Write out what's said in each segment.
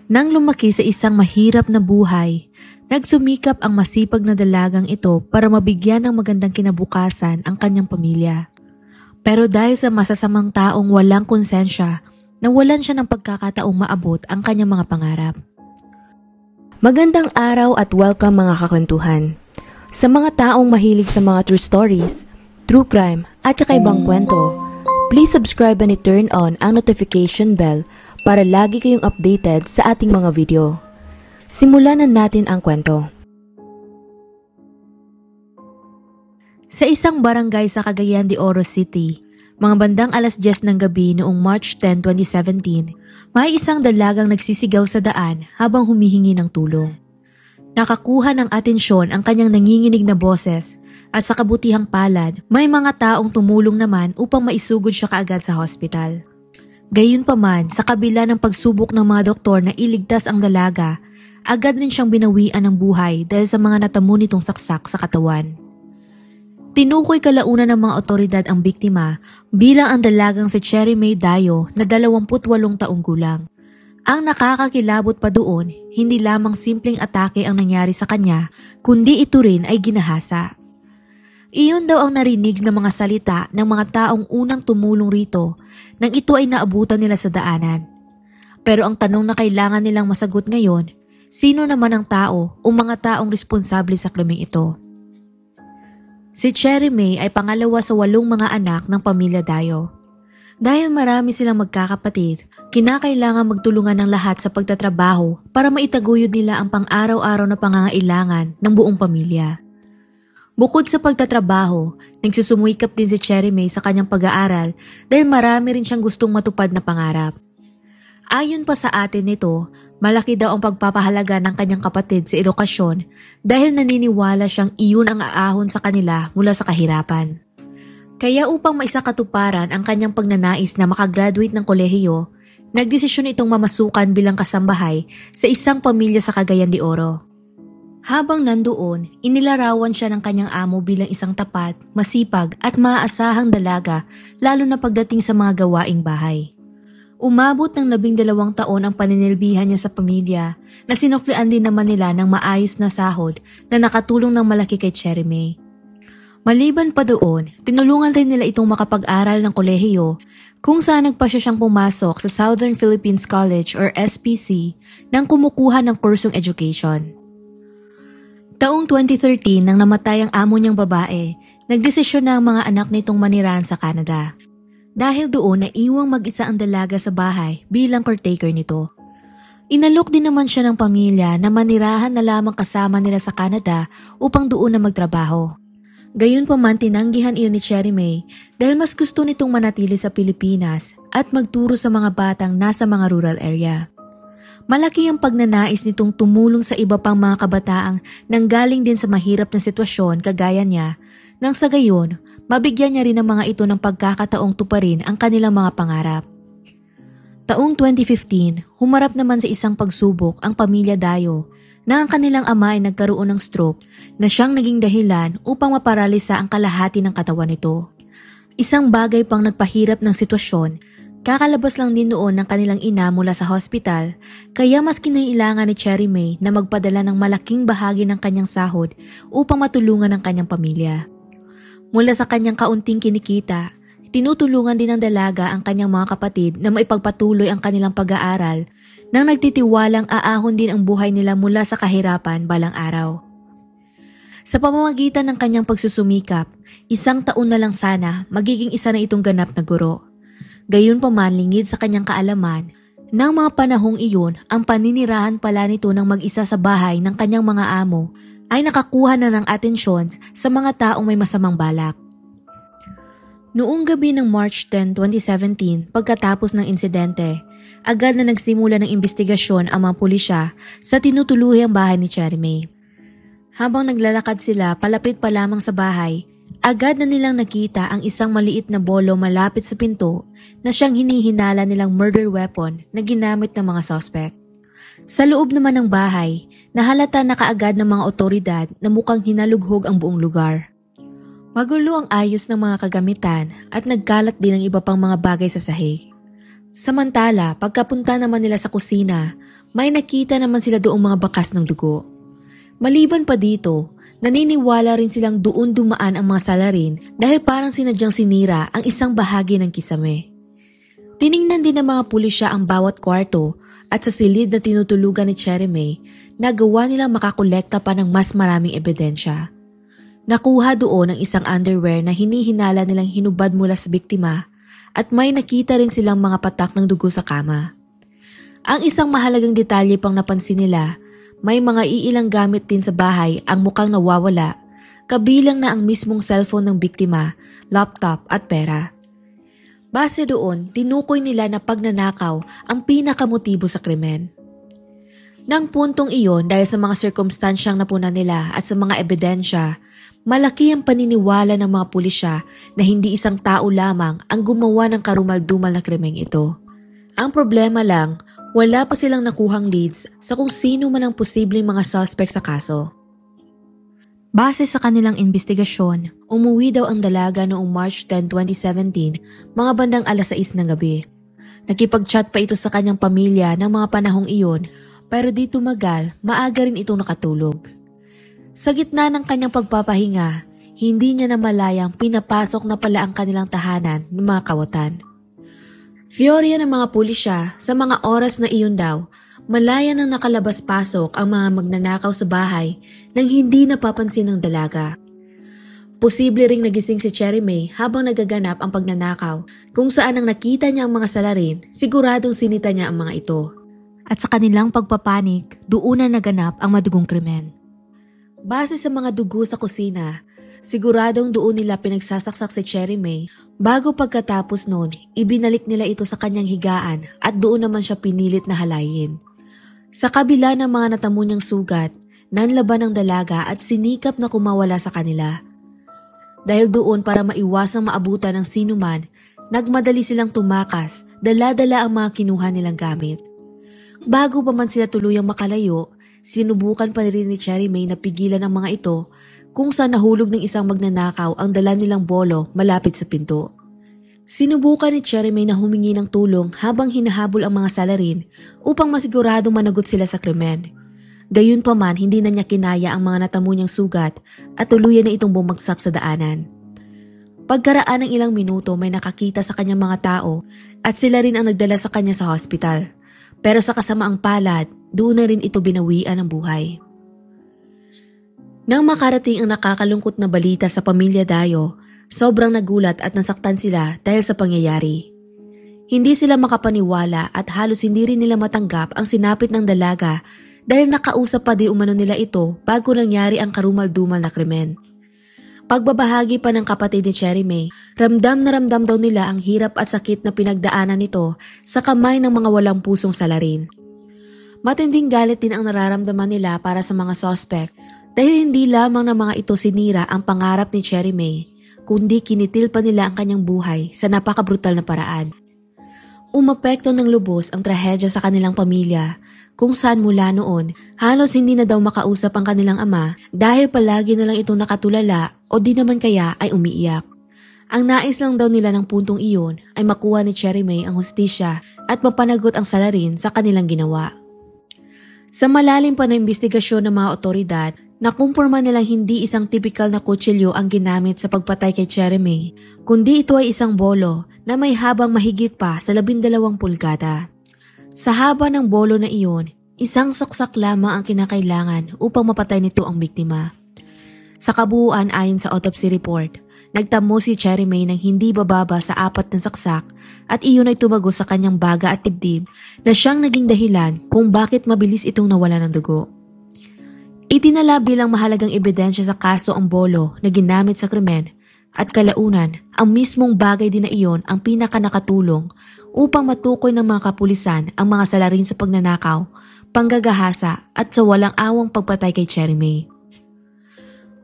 Nang lumaki sa isang mahirap na buhay, nagsumikap ang masipag na dalagang ito para mabigyan ng magandang kinabukasan ang kanyang pamilya. Pero dahil sa masasamang taong walang konsensya, nawalan siya ng pagkakataong maabot ang kanyang mga pangarap. Magandang araw at welcome mga kakwentuhan. Sa mga taong mahilig sa mga true stories, true crime at kakaibang kwento, please subscribe and i-turn on ang notification bell para lagi kayong updated sa ating mga video. Simulan na natin ang kwento. Sa isang barangay sa Cagayan de Oro City, mga bandang 10:00 ng gabi noong March 10, 2017, may isang dalagang nagsisigaw sa daan habang humihingi ng tulong. Nakakuha ng atensyon ang kanyang nanginginig na boses at sa kabutihang palad, may mga taong tumulong naman upang maisugod siya kaagad sa hospital. Gayunpaman, sa kabila ng pagsubok ng mga doktor na iligtas ang dalaga, agad rin siyang binawian ng buhay dahil sa mga natamo nitong saksak sa katawan. Tinukoy kalaunan ng mga otoridad ang biktima bilang ang dalagang si Cherry May Dayo na 28 taong gulang. Ang nakakakilabot pa doon, hindi lamang simpleng atake ang nangyari sa kanya, kundi ito rin ay ginahasa. Iyon daw ang narinig ng mga salita ng mga taong unang tumulong rito nang ito ay naabutan nila sa daanan. Pero ang tanong na kailangan nilang masagot ngayon, sino naman ang tao o mga taong responsable sa krimeng ito? Si Cherry May ay pangalawa sa 8 mga anak ng pamilya Dayo. Dahil marami silang magkakapatid, kinakailangan magtulungan ng lahat sa pagtatrabaho para maitaguyod nila ang pang-araw-araw na pangangailangan ng buong pamilya. Bukod sa pagtatrabaho, nagsusumikap din si Cherry May sa kanyang pag-aaral dahil marami rin siyang gustong matupad na pangarap. Ayon pa sa atin nito, malaki daw ang pagpapahalaga ng kanyang kapatid sa edukasyon dahil naniniwala siyang iyon ang aahon sa kanila mula sa kahirapan. Kaya upang maisakatuparan ang kanyang pagnanais na makagraduate ng kolehiyo, nagdesisyon itong mamasukan bilang kasambahay sa isang pamilya sa Cagayan de Oro. Habang nandoon, inilarawan siya ng kanyang amo bilang isang tapat, masipag at maaasahang dalaga lalo na pagdating sa mga gawaing bahay. Umabot ng 12 taon ang paninilbihan niya sa pamilya na sinuklian din naman nila ng maayos na sahod na nakatulong ng malaki kay Cherry May. Maliban pa doon, tinulungan rin nila itong makapag-aral ng kolehiyo kung saan nagpasya siyang pumasok sa Southern Philippines College or SPC nang kumukuha ng kursong education. Taong 2013 nang namatay ang amo niyang babae, nagdesisyon na ang mga anak nitong manirahan sa Canada. Dahil doon naiwang mag-isa ang dalaga sa bahay bilang caretaker nito. Inalok din naman siya ng pamilya na manirahan na lamang kasama nila sa Canada upang doon na magtrabaho. Gayunpaman tinanggihan iyon ni Cherry May dahil mas gusto nitong manatili sa Pilipinas at magturo sa mga batang nasa mga rural area. Malaki ang pagnanais nitong tumulong sa iba pang mga kabataang nanggaling din sa mahirap na sitwasyon kagaya niya, nang sa gayon, mabigyan niya rin ang mga ito ng pagkakataong tuparin ang kanilang mga pangarap. Taong 2015, humarap naman sa isang pagsubok ang pamilya Dayo na ang kanilang ama ay nagkaroon ng stroke na siyang naging dahilan upang maparalisa ang kalahati ng katawan nito. Isang bagay pang nagpahirap ng sitwasyon. Kakalabas lang din noon ng kanilang ina mula sa hospital, kaya mas kinailangan ni Cherry May na magpadala ng malaking bahagi ng kanyang sahod upang matulungan ang kanyang pamilya. Mula sa kanyang kaunting kinikita, tinutulungan din ng dalaga ang kanyang mga kapatid na maipagpatuloy ang kanilang pag-aaral nang nagtitiwalang aahon din ang buhay nila mula sa kahirapan balang araw. Sa pamamagitan ng kanyang pagsusumikap, 1 taon na lang sana magiging isa na itong ganap na guro. Gayunpaman lingid sa kanyang kaalaman, nang mga panahong iyon ang paninirahan pala nito ng mag-isa sa bahay ng kanyang mga amo ay nakakuha na ng atensyon sa mga taong may masamang balak. Noong gabi ng March 10, 2017, pagkatapos ng insidente, agad na nagsimula ng investigasyon ang mga pulisya sa tinutuluhang bahay ni Cherry May. Habang naglalakad sila palapit pa lamang sa bahay, agad na nilang nakita ang isang maliit na bolo malapit sa pinto na siyang hinihinala nilang murder weapon na ginamit ng mga suspect. Sa loob naman ng bahay, nahalata na kaagad ng mga otoridad na mukhang hinalughog ang buong lugar. Magulo ang ayos ng mga kagamitan at nagkalat din ang iba pang mga bagay sa sahig. Samantala, pagkapunta naman nila sa kusina, may nakita naman sila doong mga bakas ng dugo. Maliban pa dito, naniniwala rin silang doon dumaan ang mga salarin dahil parang sinadyang sinira ang isang bahagi ng kisame. Tiningnan din ng mga pulisya ang bawat kwarto at sa silid na tinutulugan ni Cherry May, nagawa nilang makakolekta pa ng mas maraming ebidensya. Nakuha doon ang isang underwear na hinihinala nilang hinubad mula sa biktima at may nakita rin silang mga patak ng dugo sa kama. Ang isang mahalagang detalye pang napansin nila, may mga iilang gamit din sa bahay ang mukhang nawawala, kabilang na ang mismong cellphone ng biktima, laptop at pera. Base doon, tinukoy nila na pagnanakaw ang pinakamotibo sa krimen. Nang puntong iyon dahil sa mga sirkumstansyang napunan nila at sa mga ebidensya, malaki ang paniniwala ng mga pulisya na hindi isang tao lamang ang gumawa ng karumal-dumal na krimeng ito. Ang problema lang, wala pa silang nakuhang leads sa kung sino man ang posibleng mga suspect sa kaso. Base sa kanilang investigasyon, umuwi daw ang dalaga noong March 10, 2017, mga bandang 6:00 ng gabi. Nakipag-chat pa ito sa kanyang pamilya ng mga panahong iyon, pero di tumagal, maaga rin itong nakatulog. Sa gitna ng kanyang pagpapahinga, hindi niya namalayang pinapasok na pala ang kanilang tahanan ng mga kawatan. Teorya ng mga pulisya, sa mga oras na iyon daw, malaya nang nakalabas-pasok ang mga magnanakaw sa bahay nang hindi napapansin ng dalaga. Posible ring nagising si Cherry May habang nagaganap ang pagnanakaw kung saan ang nakita niya ang mga salarin, siguradong sinita niya ang mga ito. At sa kanilang pagpapanik, doon na naganap ang madugong krimen. Base sa mga dugo sa kusina, siguradong doon nila pinagsasaksak si Cherry May bago pagkatapos noon, ibinalik nila ito sa kanyang higaan at doon naman siya pinilit na halayin. Sa kabila ng mga natamo niyang sugat, nanlaban ang dalaga at sinikap na kumawala sa kanila. Dahil doon para maiwasang maabutan ng sinuman, nagmadali silang tumakas, dala-dala ang mga kinuha nilang gamit. Bago pa man sila tuluyang makalayo, sinubukan pa rin ni Cherry May na pigilan ang mga ito kung saan nahulog ng isang magnanakaw ang dala nilang bolo malapit sa pinto. Sinubukan ni Cherry May na humingi ng tulong habang hinahabol ang mga salarin upang masiguradong managot sila sa krimen. Gayunpaman, hindi na niya kinaya ang mga natamo niyang sugat at tuluyan na itong bumagsak sa daanan. Pagkaraan ng ilang minuto may nakakita sa kanyang mga tao at sila rin ang nagdala sa kanya sa hospital. Pero sa kasamaang palad, doon na rin ito binawian ng buhay. Nang makarating ang nakakalungkot na balita sa pamilya Dayo, sobrang nagulat at nasaktan sila dahil sa pangyayari. Hindi sila makapaniwala at halos hindi rin nila matanggap ang sinapit ng dalaga dahil nakausap pa di umano nila ito bago nangyari ang karumal-dumal na krimen. Pagbabahagi pa ng kapatid ni Cherry May, ramdam na ramdam daw nila ang hirap at sakit na pinagdaanan nito sa kamay ng mga walang pusong salarin. Matinding galit din ang nararamdaman nila para sa mga suspect dahil hindi lamang ng mga ito sinira ang pangarap ni Cherry May, kundi kinitil pa nila ang kanyang buhay sa napakabrutal na paraan. Umapekto ng lubos ang trahedya sa kanilang pamilya kung saan mula noon halos hindi na daw makausap ang kanilang ama dahil palagi na lang itong nakatulala o di naman kaya ay umiiyak. Ang nais lang daw nila ng puntong iyon ay makuha ni Cherry May ang hustisya at mapanagot ang salarin sa kanilang ginawa. Sa malalim pa na investigasyon ng mga otoridad, nakumpirma nilang hindi isang tipikal na kutsilyo ang ginamit sa pagpatay kay Cherry May, kundi ito ay isang bolo na may habang mahigit pa sa 12 pulgada. Sa haba ng bolo na iyon, isang saksak lamang ang kinakailangan upang mapatay nito ang biktima. Sa kabuuan ayon sa autopsy report, nagtamo si Cherry May ng hindi bababa sa 4 na saksak at iyon ay tumago sa kanyang baga at dibdib na siyang naging dahilan kung bakit mabilis itong nawala ng dugo. Itinala bilang mahalagang ebidensya sa kaso ang bolo na ginamit sa krimen at kalaunan ang mismong bagay din na iyon ang pinakanakatulong upang matukoy ng mga kapulisan ang mga salarin sa pagnanakaw, panggagahasa at sa walang awang pagpatay kay Cherry May.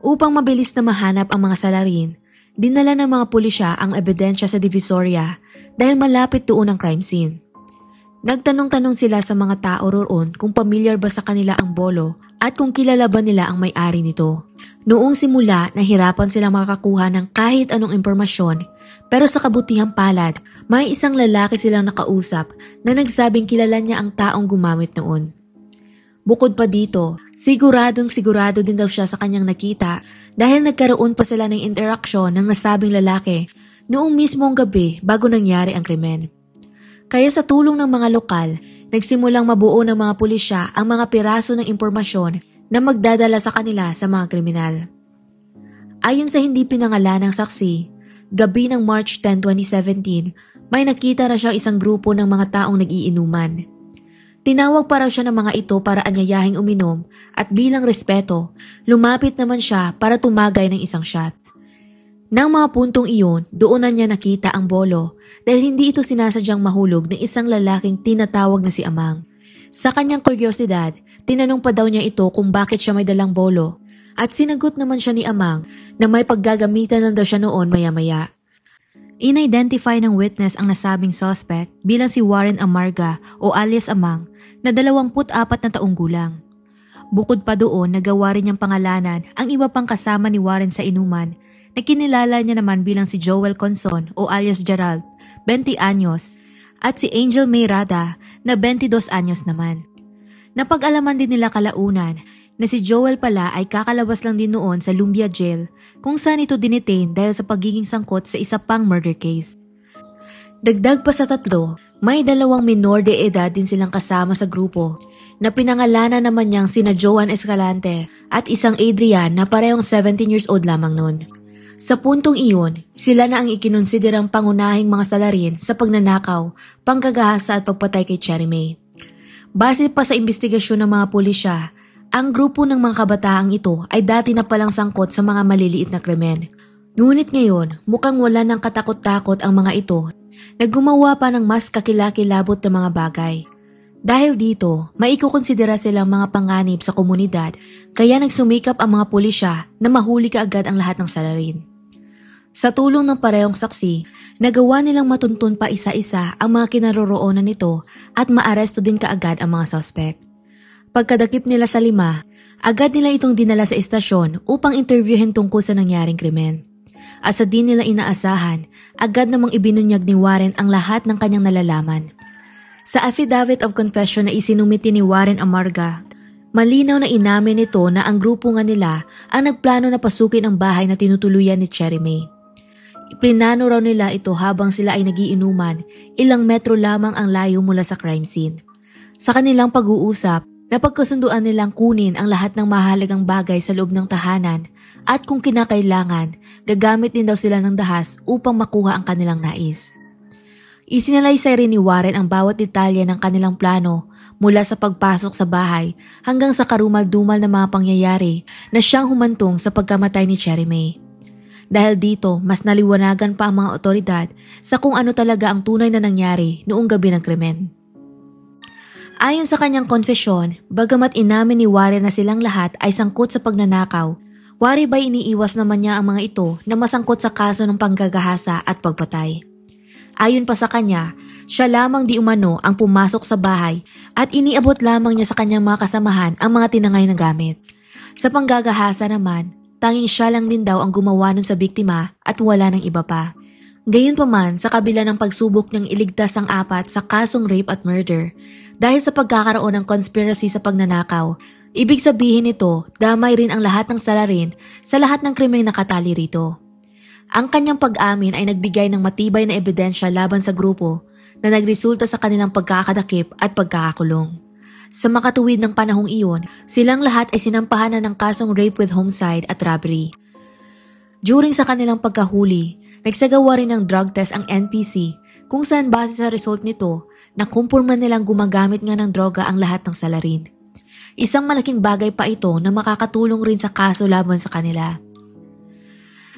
Upang mabilis na mahanap ang mga salarin, dinala ng mga pulisya ang ebidensya sa Divisoria dahil malapit doon ang crime scene. Nagtanong-tanong sila sa mga tao roon kung pamilyar ba sa kanila ang bolo at kung kilala ba nila ang may-ari nito. Noong simula, nahirapan silang makakuha ng kahit anong impormasyon Pero sa kabutihang palad, may isang lalaki silang nakausap na nagsabing kilala niya ang taong gumamit noon. Bukod pa dito, siguro din daw siya sa kanyang nakita dahil nagkaroon pa sila ng interaksyon ng nasabing lalaki noong mismong gabi bago nangyari ang krimen. Kaya sa tulong ng mga lokal, nagsimulang mabuo ng mga pulisya ang mga piraso ng impormasyon na magdadala sa kanila sa mga kriminal. Ayon sa hindi pinangalan ng saksi, gabi ng March 10, 2017, may nakita na siya isang grupo ng mga taong nag-iinuman. Tinawag pa raw siya ng mga ito para anyayahing uminom at bilang respeto, lumapit naman siya para tumagay ng isang shot. Nang mga puntong iyon, doon na niya nakita ang bolo dahil hindi ito sinasadyang mahulog ng isang lalaking tinatawag na si Amang. Sa kanyang kuryosidad, tinanong pa daw niya ito kung bakit siya may dalang bolo at sinagot naman siya ni Amang na may paggagamitan lang daw siya noon maya-maya. In-identify ng witness ang nasabing suspect bilang si Warren Amarga o alias Amang na 24 na taong gulang. Bukod pa doon, nagawa rin niyang pangalanan ang iba pang kasama ni Warren sa inuman na kinilala niya naman bilang si Joel Conson o alias Gerald, 20 anyos, at si Angel May Rada na 22 anyos naman. Napag-alaman din nila kalaunan na si Joel pala ay kakalabas lang din noon sa Lumbia Jail kung saan ito dinetain dahil sa pagiging sangkot sa isa pang murder case. Dagdag pa sa tatlo, may 2 minor de edad din silang kasama sa grupo na pinangalanan naman niyang sina Joan Escalante at isang Adrian na parehong 17 years old lamang noon. Sa puntong iyon, sila na ang ikinonsiderang pangunahing mga salarin sa pagnanakaw, panggagahasa at pagpatay kay Cherry May. Base pa sa investigasyon ng mga pulisya, ang grupo ng mga kabataang ito ay dati na palang sangkot sa mga maliliit na krimen. Ngunit ngayon, mukhang wala ng katakot-takot ang mga ito na gumawa pa ng mas kakilakilabot na mga bagay. Dahil dito, maikukonsidera silang mga panganib sa komunidad kaya nagsumikap ang mga pulisya na mahuli kaagad ang lahat ng salarin. Sa tulong ng parehong saksi, nagawa nilang matuntun pa isa-isa ang mga kinaroroonan nito at maaresto din kaagad ang mga suspect. Pagkadakip nila sa 5, agad nila itong dinala sa istasyon upang interviewin tungkol sa nangyaring krimen. At sa di nila inaasahan, agad namang ibinunyag ni Warren ang lahat ng kanyang nalalaman. Sa affidavit of confession na isinumiti ni Warren Amarga, malinaw na inamin nito na ang grupo nga nila ang nagplano na pasukin ang bahay na tinutuluyan ni Cherry May. Iplinano raw nila ito habang sila ay nagiinuman, ilang metro lamang ang layo mula sa crime scene. Sa kanilang pag-uusap, napagkasunduan nilang kunin ang lahat ng mahalagang bagay sa loob ng tahanan at kung kinakailangan, gagamit din daw sila ng dahas upang makuha ang kanilang nais. Isinalaysay rin ni Warren ang bawat detalye ng kanilang plano mula sa pagpasok sa bahay hanggang sa karumal-dumal na mga pangyayari na siyang humantong sa pagkamatay ni Cherry May. Dahil dito, mas naliwanagan pa ang mga otoridad sa kung ano talaga ang tunay na nangyari noong gabi ng krimen. Ayon sa kanyang konfesyon, bagamat inamin ni Warren na silang lahat ay sangkot sa pagnanakaw, wari ba iniiwas naman niya ang mga ito na masangkot sa kaso ng panggagahasa at pagpatay. Ayon pa sa kanya, siya lamang di umano ang pumasok sa bahay at iniabot lamang niya sa kanyang mga kasamahan ang mga tinangay na gamit. Sa panggagahasa naman, tanging siya lang din daw ang gumawa nun sa biktima at wala ng iba pa. Gayunpaman, sa kabila ng pagsubok niyang iligtas ang 4 sa kasong rape at murder, dahil sa pagkakaroon ng conspiracy sa pagnanakaw, ibig sabihin nito, damay rin ang lahat ng salarin sa lahat ng krimeng nakatali rito. Ang kanyang pag-amin ay nagbigay ng matibay na ebidensya laban sa grupo na nagresulta sa kanilang pagkakadakip at pagkakakulong. Sa makatuwid ng panahong iyon, silang lahat ay sinampahan na ng kasong rape with homicide at robbery. During sa kanilang pagkahuli, nagsagawa rin ng drug test ang NPC kung saan base sa result nito, nakumpirma nilang gumagamit nga ng droga ang lahat ng salarin. Isang malaking bagay pa ito na makakatulong rin sa kaso laban sa kanila.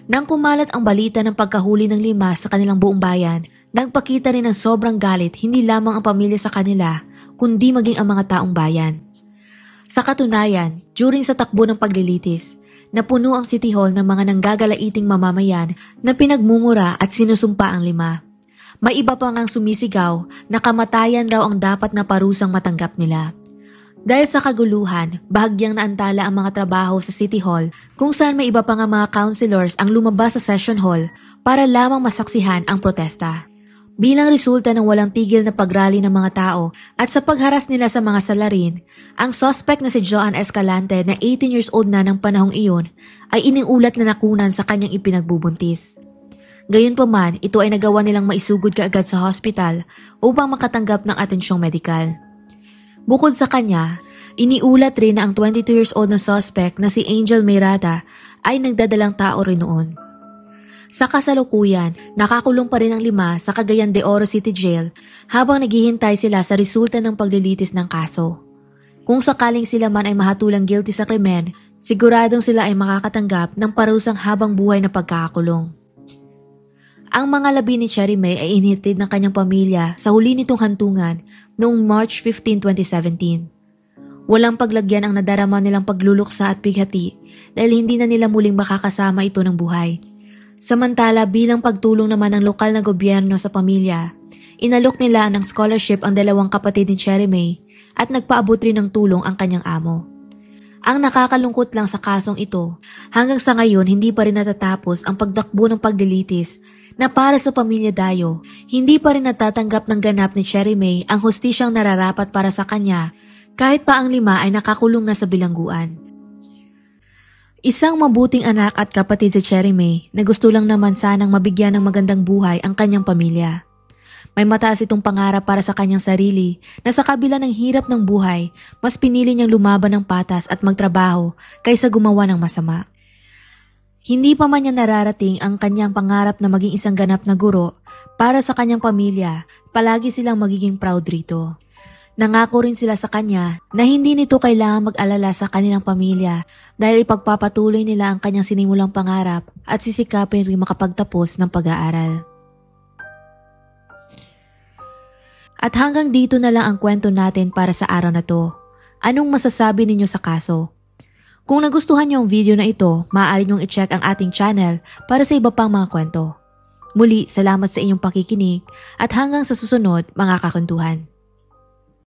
Nang kumalat ang balita ng pagkahuli ng 5 sa kanilang buong bayan, nagpakita rin ng sobrang galit hindi lamang ang pamilya sa kanila, kundi maging ang mga taong bayan. Sa katunayan, during sa takbo ng paglilitis, napuno ang City Hall ng mga nanggagalaiting mamamayan na pinagmumura at sinusumpa ang 5. May iba pa ngang sumisigaw na kamatayan raw ang dapat na parusang matanggap nila. Dahil sa kaguluhan, bahagyang naantala ang mga trabaho sa City Hall kung saan may iba pa nga mga councilors ang lumabas sa session hall para lamang masaksihan ang protesta. Bilang resulta ng walang tigil na pagrally ng mga tao at sa pagharas nila sa mga salarin, ang suspect na si Joan Escalante na 18 years old na ng panahong iyon ay iniulat na nakunan sa kanyang ipinagbubuntis. Gayunpaman, ito ay nagawa nilang maisugod kaagad sa hospital upang makatanggap ng atensyong medikal. Bukod sa kanya, iniulat rin na ang 22 years old na suspect na si Angel Mayrada ay nagdadalang tao rin noon. Sa kasalukuyan, nakakulong pa rin ang 5 sa Cagayan de Oro City Jail habang naghihintay sila sa resulta ng paglilitis ng kaso. Kung sakaling sila man ay mahatulang guilty sa krimen, siguradong sila ay makakatanggap ng parusang habang buhay na pagkakakulong. Ang mga labi ni Cherry May ay initid ng kanyang pamilya sa huli nitong hantungan noong March 15, 2017. Walang paglagyan ang nadarama nilang pagluluksa at bighati dahil hindi na nila muling makakasama ito ng buhay. Samantala bilang pagtulong naman ng lokal na gobyerno sa pamilya, inalok nila ng scholarship ang 2 kapatid ni Cherry May at nagpaabot rin ng tulong ang kanyang amo. Ang nakakalungkot lang sa kasong ito, hanggang sa ngayon hindi pa rin natatapos ang pagdakbo ng paglilitis na para sa pamilya Dayo, hindi pa rin natatanggap ng ganap ni Cherry May ang hustisyang nararapat para sa kanya kahit pa ang 5 ay nakakulong na sa bilangguan. Isang mabuting anak at kapatid si Cherry May na gusto lang naman sanang mabigyan ng magandang buhay ang kanyang pamilya. May mataas itong pangarap para sa kanyang sarili na sa kabila ng hirap ng buhay, mas pinili niyang lumaban ng patas at magtrabaho kaysa gumawa ng masama. Hindi pa man niya nararating ang kanyang pangarap na maging isang ganap na guro, para sa kanyang pamilya, palagi silang magiging proud rito. Nangako rin sila sa kanya na hindi nito kailangan mag-alala sa kanilang pamilya dahil ipagpapatuloy nila ang kanyang sinimulang pangarap at sisikapin rin makapagtapos ng pag-aaral. At hanggang dito na lang ang kwento natin para sa araw na to. Anong masasabi ninyo sa kaso? Kung nagustuhan niyo ang video na ito, maaari niyong i-check ang ating channel para sa iba pang mga kwento. Muli, salamat sa inyong pakikinig at hanggang sa susunod mga kakwentuhan.